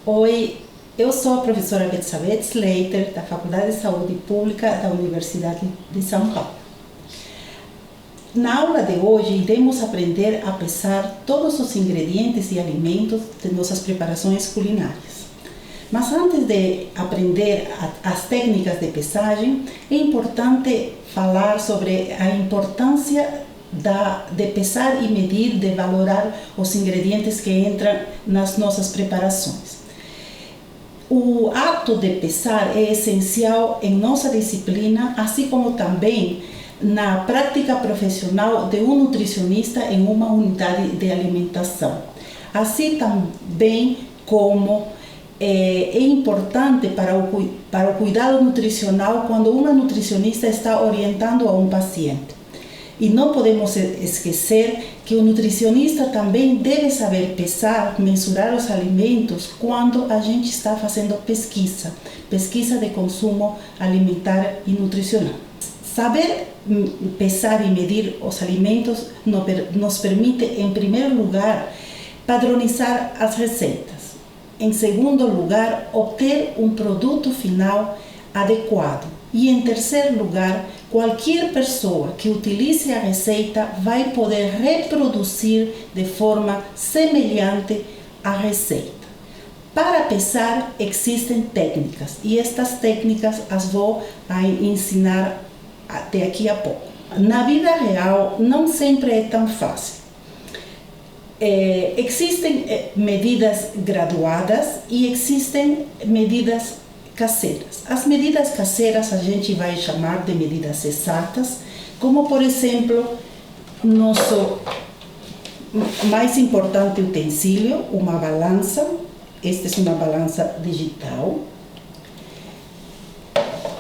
Oi, eu sou a professora Betsabeth Slater, da Faculdade de Saúde Pública da Universidade de São Paulo. Na aula de hoje, iremos aprender a pesar todos os ingredientes e alimentos de nossas preparações culinárias. Mas antes de aprender as técnicas de pesagem, é importante falar sobre a importância de pesar e medir, de valorar os ingredientes que entram nas nossas preparações. O ato de pesar é essencial em nossa disciplina, assim como também na prática profissional de um nutricionista em uma unidade de alimentação. Assim também como é importante para o cuidado nutricional quando uma nutricionista está orientando a um paciente. E não podemos esquecer que o nutricionista também deve saber pesar, mensurar os alimentos quando a gente está fazendo pesquisa de consumo alimentar e nutricional. Saber pesar e medir os alimentos nos permite, em primeiro lugar, padronizar as receitas. Em segundo lugar, obter um produto final adequado. E em terceiro lugar, qualquer pessoa que utilize a receita vai poder reproduzir de forma semelhante à receita. Para pesar existem técnicas e estas técnicas as vou ensinar até aqui a pouco. Na vida real não sempre é tão fácil. Existem medidas graduadas e existem medidas caseiras. As medidas caseiras a gente vai chamar de medidas exatas, como por exemplo, nosso mais importante utensílio, uma balança. Esta é uma balança digital.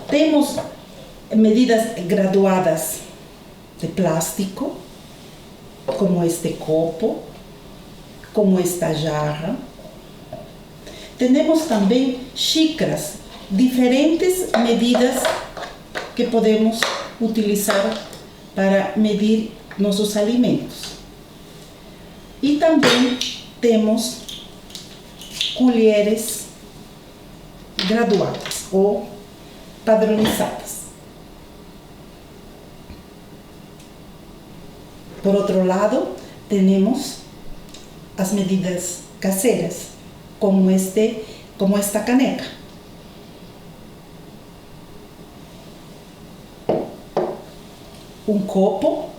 Temos medidas graduadas de plástico, como este copo, como esta jarra. Temos também xícaras, diferentes medidas que podemos utilizar para medir nossos alimentos. E também temos colheres graduadas ou padronizadas. Por outro lado, temos as medidas caseiras, como esta caneca. Um copo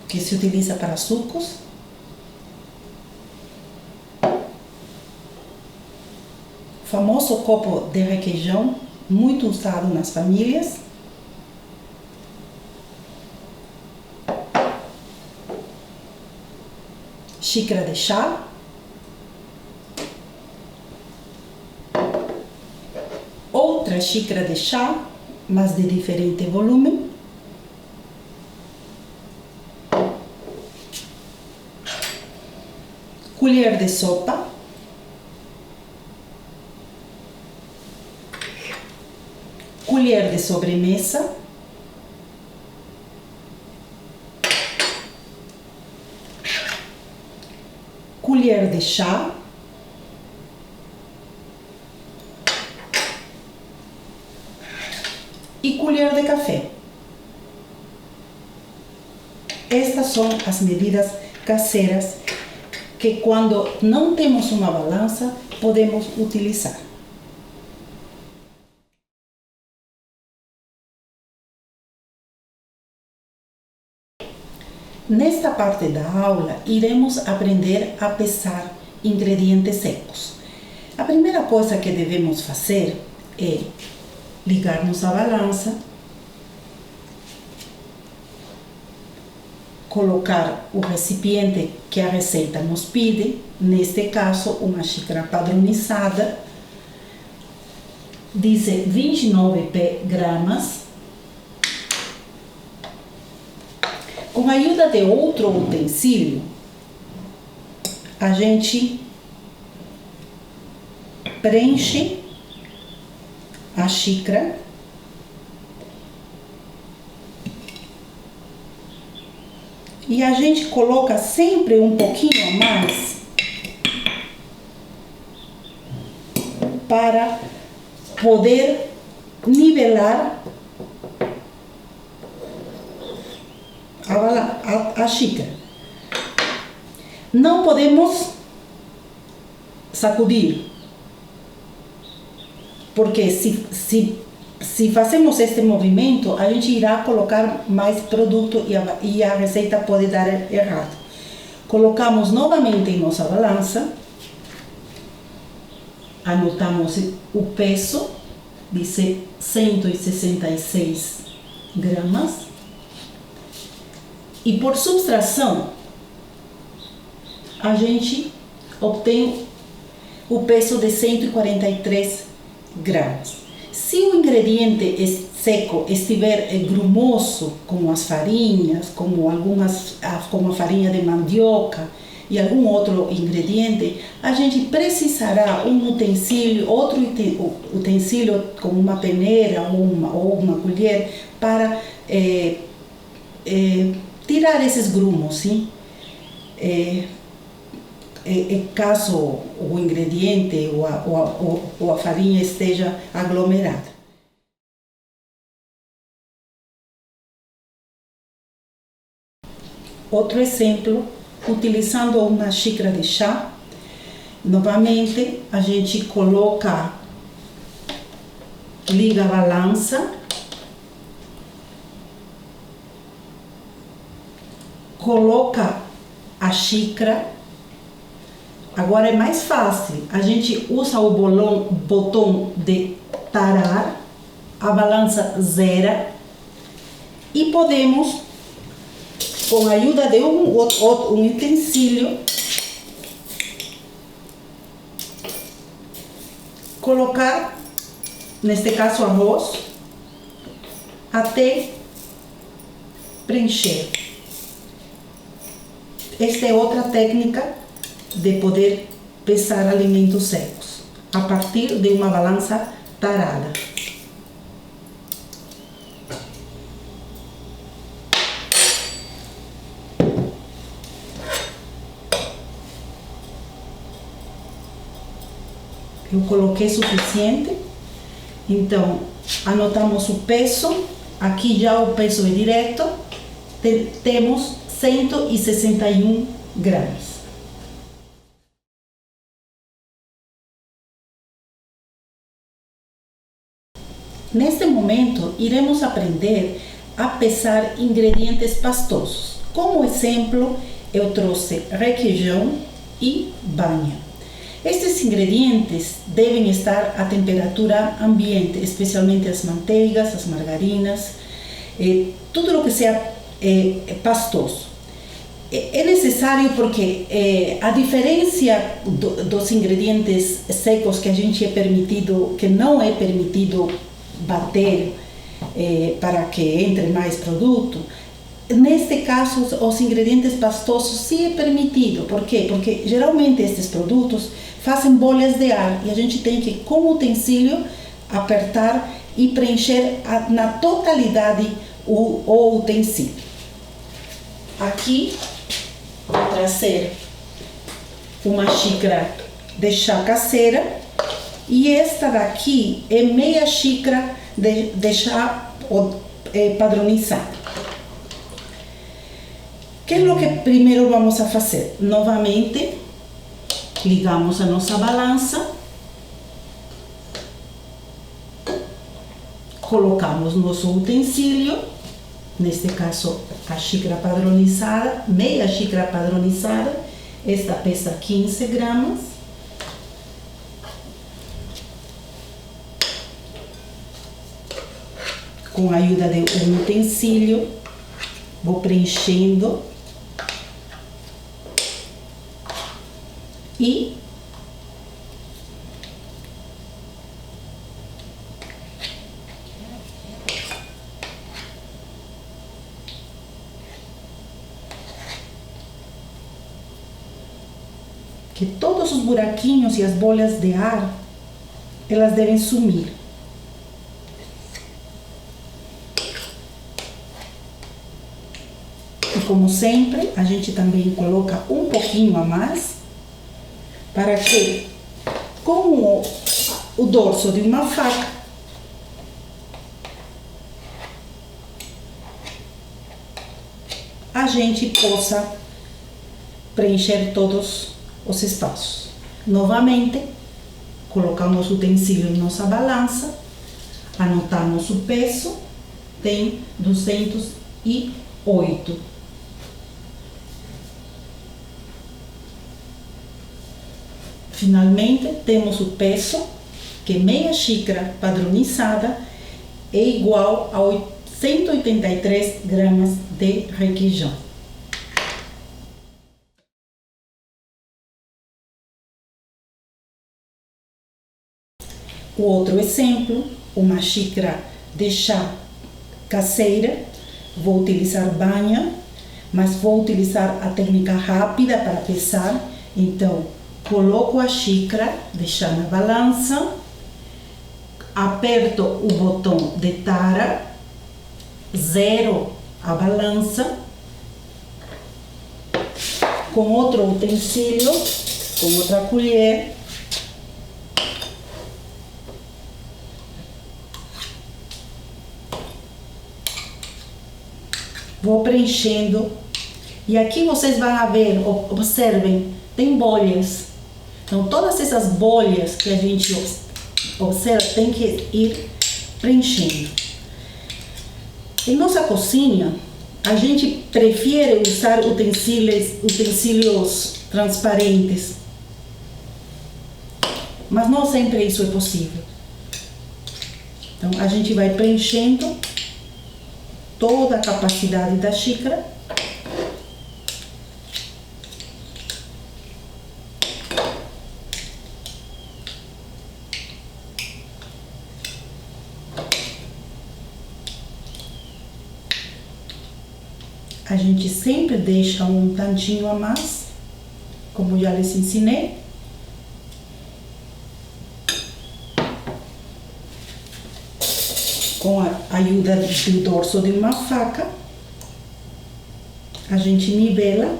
que se utiliza para sucos. O famoso copo de requeijão, muito usado nas famílias. Xícara de chá. Outra xícara de chá, mas de diferente volume. Colher de sopa. Colher de sobremesa. Colher de chá. E colher de café. Estas são as medidas caseiras que, quando não temos uma balança, podemos utilizar. Nesta parte da aula, iremos aprender a pesar ingredientes secos. A primeira coisa que devemos fazer é ligarmos a balança, colocar o recipiente que a receita nos pede, neste caso uma xícara padronizada, diz 29 gramas. Com a ajuda de outro utensílio, a gente preenche a xícara e a gente coloca sempre um pouquinho a mais para poder nivelar a xícara. Não podemos sacudir, porque se fazemos este movimento, a gente irá colocar mais produto e a receita pode dar errado. Colocamos novamente em nossa balança, anotamos o peso de 166 gramas e por subtração a gente obtém o peso de 143 gramas. Se o ingrediente seco estiver grumoso, como as farinhas, como a farinha de mandioca e algum outro ingrediente, a gente precisará outro utensílio como uma peneira ou uma colher para tirar esses grumos, sim? Caso o ingrediente ou a farinha esteja aglomerada. Outro exemplo, utilizando uma xícara de chá, novamente a gente liga a balança, coloca a xícara. Agora é mais fácil, a gente usa o botão de tarar, a balança zera e podemos, com a ajuda de um utensílio, colocar, neste caso arroz, até preencher. Esta é outra técnica de poder pesar alimentos secos, a partir de uma balança tarada. Eu coloquei suficiente, então anotamos o peso, aqui já o peso é direto, temos 161 gramas. Neste momento, iremos aprender a pesar ingredientes pastosos. Como exemplo, eu trouxe requeijão e banha. Estes ingredientes devem estar a temperatura ambiente, especialmente as manteigas, as margarinas, tudo o que seja pastoso. É necessário porque a diferença dos ingredientes secos que a gente que não é permitido bater para que entre mais produto, neste caso os ingredientes pastosos sim é permitido. Por quê? Porque geralmente estes produtos fazem bolhas de ar e a gente tem que, com o utensílio, apertar e preencher na totalidade o utensílio. Aqui vou trazer uma xícara de chá caseira e esta daqui é meia xícara de chá padronizado. O que é o que primeiro vamos a fazer? Novamente, ligamos a nossa balança, colocamos nosso utensílio, neste caso a xícara padronizada, meia xícara padronizada, esta pesa 15 gramas. Com a ajuda de um utensílio, vou preenchendo e que todos os buraquinhos e as bolhas de ar, elas devem sumir. E como sempre, a gente também coloca um pouquinho a mais, para que, como o dorso de uma faca, a gente possa preencher todos os espaços. Novamente, colocamos o utensílio em nossa balança, anotamos o peso, tem 208. Finalmente, temos o peso, que meia xícara padronizada é igual a 183 gramas de requeijão. O outro exemplo, uma xícara de chá caseira, vou utilizar banha, mas vou utilizar a técnica rápida para pesar, então coloco a xícara de chá na balança, aperto o botão de tara, zero a balança, com outro utensílio, com outra colher, vou preenchendo, e aqui vocês vão ver, observem, tem bolhas. Então, todas essas bolhas que a gente observa tem que ir preenchendo. Em nossa cozinha, a gente prefere usar utensílios transparentes, mas não sempre isso é possível. Então, a gente vai preenchendo toda a capacidade da xícara. A gente sempre deixa um tantinho a mais, como já les ensinei. Com a ajuda do dorso de uma faca, a gente nivela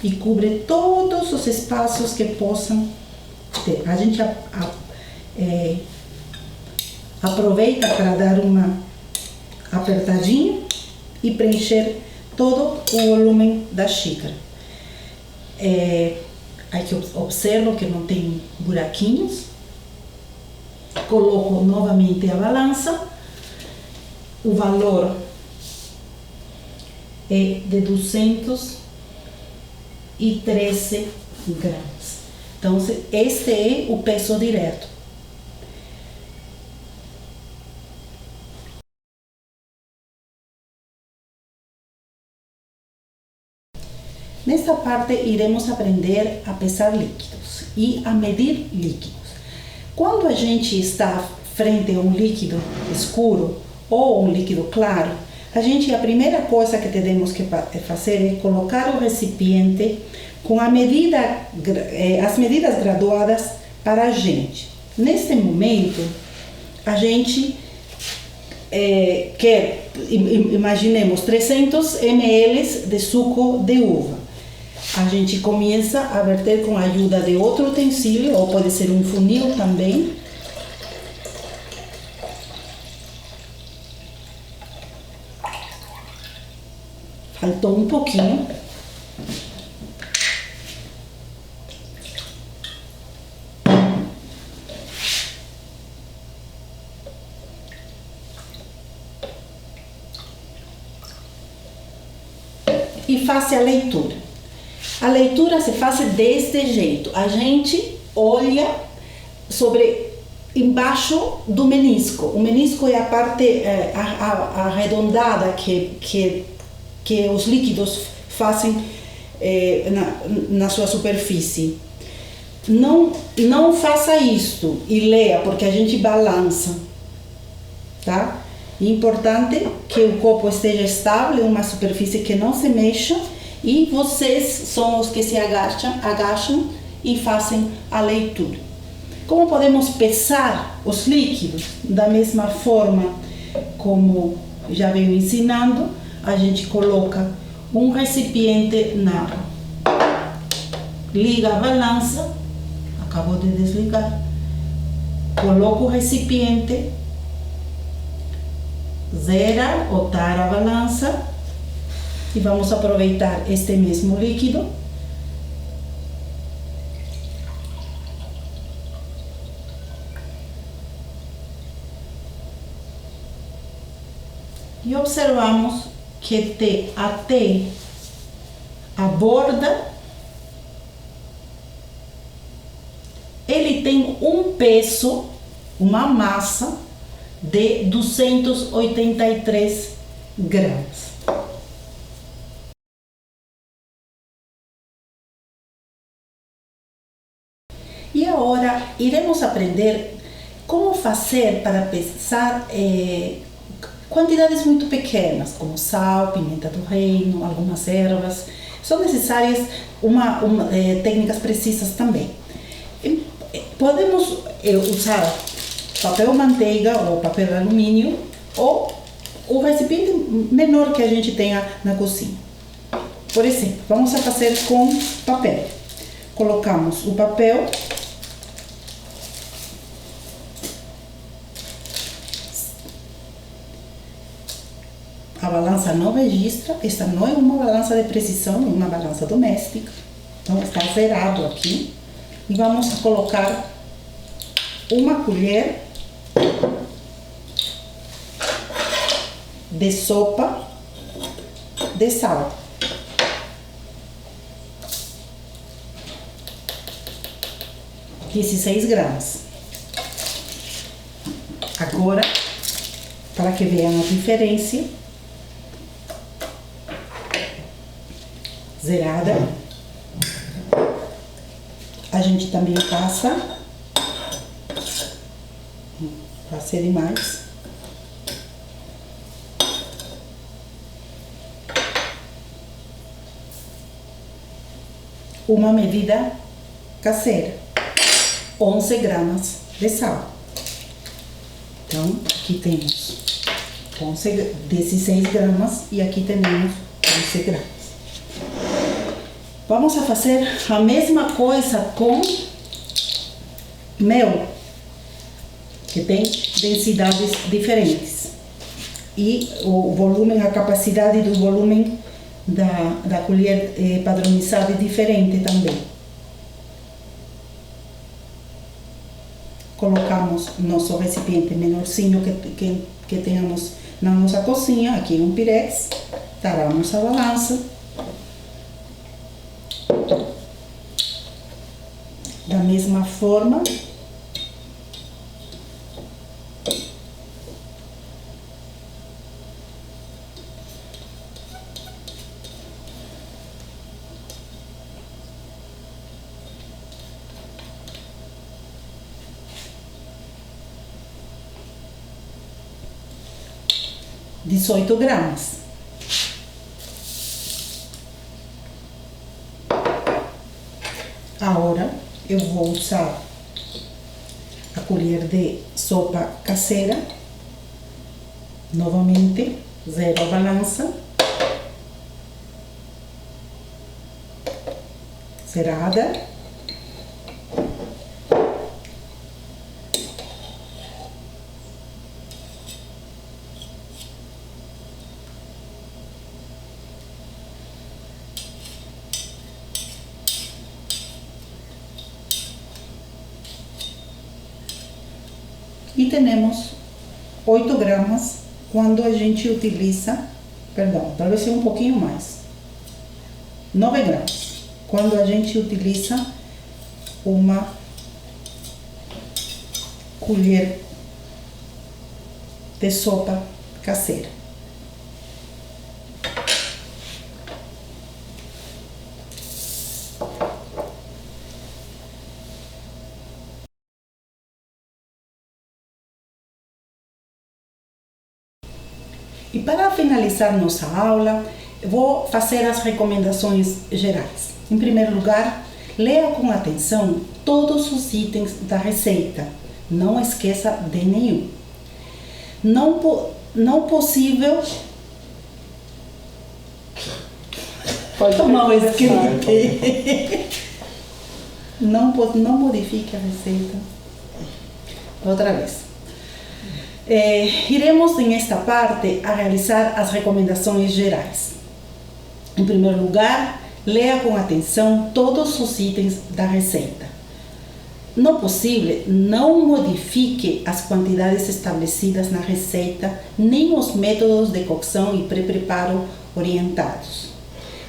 e cobre todos os espaços que possam ter. A gente aproveita para dar uma apertadinha e preencher todo o volume da xícara. Aqui eu observo que não tem buraquinhos. Coloco novamente a balança. O valor é de 213 gramas. Então, este é o peso direto. Nesta parte, iremos aprender a pesar líquidos e a medir líquidos. Quando a gente está frente a um líquido escuro ou um líquido claro, a primeira coisa que temos que fazer é colocar o recipiente com as medidas graduadas para a gente. Neste momento, a gente quer, imaginemos, 300 ml de suco de uva. A gente começa a verter com a ajuda de outro utensílio, ou pode ser um funil também. Faltou um pouquinho. E faça a leitura. A leitura se faz deste jeito. A gente olha embaixo do menisco. O menisco é a parte arredondada que os líquidos fazem na sua superfície. Não faça isto e leia, porque a gente balança, tá? É importante que o copo esteja estável, uma superfície que não se mexa, e vocês são os que se agacham e fazem a leitura. Como podemos pesar os líquidos? Da mesma forma como já venho ensinando, a gente coloca um recipiente na água, liga a balança, acabou de desligar, Coloco o recipiente, zera ou tara a balança e vamos aproveitar este mesmo líquido e observamos que até a borda ele tem um peso, uma massa de 283 gramas. E agora iremos aprender como fazer para pesar quantidades muito pequenas, como sal, pimenta do reino, algumas ervas. São necessárias técnicas precisas também. Podemos usar papel manteiga ou papel alumínio ou o recipiente menor que a gente tenha na cozinha. Por exemplo, vamos a fazer com papel. Colocamos o papel, a balança não registra, esta não é uma balança de precisão, é uma balança doméstica, então está zerado aqui. E vamos colocar uma colher de sopa de sal. (16 gramas). Agora, para que vejam a diferença, zerada, a gente também passa demais, uma medida caseira, 11 gramas de sal. Então, aqui temos 16 gramas e aqui temos 11 gramas. Vamos a fazer a mesma coisa com mel, que tem densidades diferentes. E o volume, a capacidade do volume da colher padronizada é diferente também. Colocamos nosso recipiente menorzinho que tenhamos na nossa cozinha, aqui um pirex, taramos a balança. Da mesma forma, (18 gramas). Agora eu vou usar a colher de sopa caseira, novamente, zero a balança, zerada, e temos 8 gramas quando a gente utiliza, perdão, talvez seja um pouquinho mais, 9 gramas, quando a gente utiliza uma colher de sopa caseira. E para finalizar nossa aula, vou fazer as recomendações gerais. Em primeiro lugar, leia com atenção todos os itens da receita. Não esqueça de nenhum. Não possível... Pode tomar o escrito. Não modifique a receita. Outra vez. Iremos, nesta parte, a realizar as recomendações gerais. Em primeiro lugar, leia com atenção todos os itens da receita. No possível, não modifique as quantidades estabelecidas na receita, nem os métodos de cocção e pré-preparo orientados.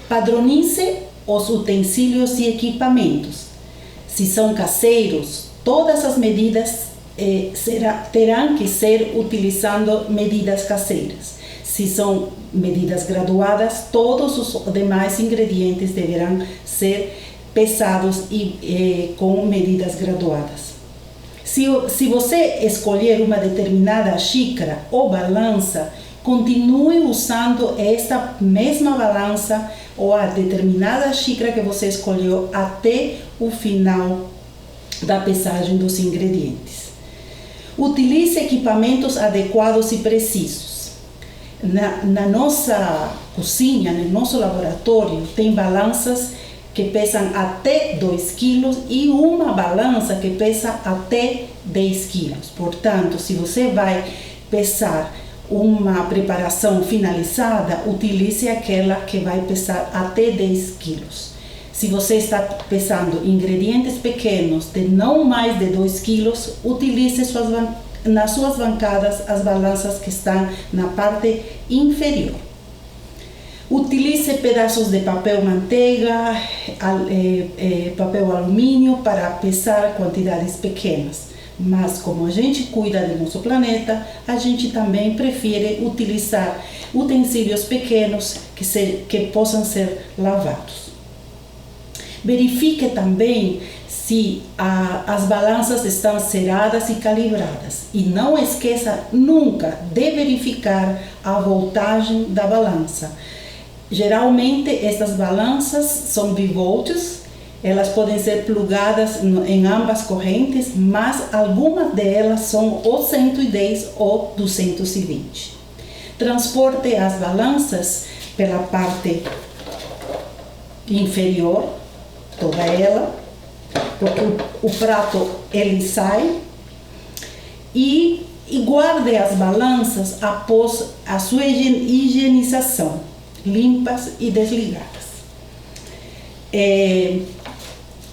Padronize os utensílios e equipamentos. Se são caseiros, todas as medidas terão que ser utilizando medidas caseiras. Se são medidas graduadas, todos os demais ingredientes deverão ser pesados e com medidas graduadas. Se você escolher uma determinada xícara ou balança, continue usando esta mesma balança ou a determinada xícara que você escolheu até o final da pesagem dos ingredientes. Utilize equipamentos adequados e precisos. Na nossa cozinha, no nosso laboratório, tem balanças que pesam até 2 kg e uma balança que pesa até 10 kg. Portanto, se você vai pesar uma preparação finalizada, utilize aquela que vai pesar até 10 kg. Se você está pesando ingredientes pequenos de não mais de 2 kg, utilize nas suas bancadas as balanças que estão na parte inferior. Utilize pedaços de papel manteiga, papel alumínio para pesar quantidades pequenas. Mas como a gente cuida do nosso planeta, a gente também prefere utilizar utensílios pequenos que possam ser lavados. Verifique também se as balanças estão seradas e calibradas. E não esqueça nunca de verificar a voltagem da balança. Geralmente, estas balanças são bivolts, elas podem ser plugadas em ambas correntes, mas algumas delas são ou 110 ou 220. Transporte as balanças pela parte inferior, toda ela, porque o prato ele sai, e guarde as balanças após a sua higienização, limpas e desligadas.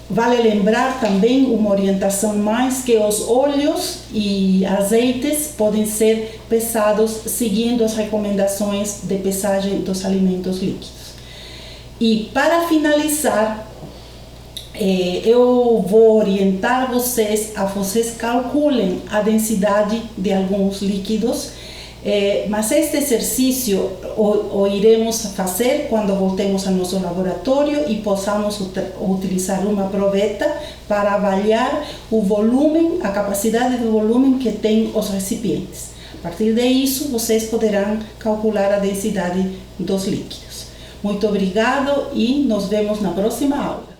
Vale lembrar também uma orientação mais que os óleos e azeites podem ser pesados seguindo as recomendações de pesagem dos alimentos líquidos. E para finalizar, eu vou orientar vocês calculem a densidade de alguns líquidos, mas este exercício o iremos fazer quando voltemos ao nosso laboratório e possamos utilizar uma proveta para avaliar o volume, a capacidade de volume que tem os recipientes. A partir disso, vocês poderão calcular a densidade dos líquidos. Muito obrigado e nos vemos na próxima aula.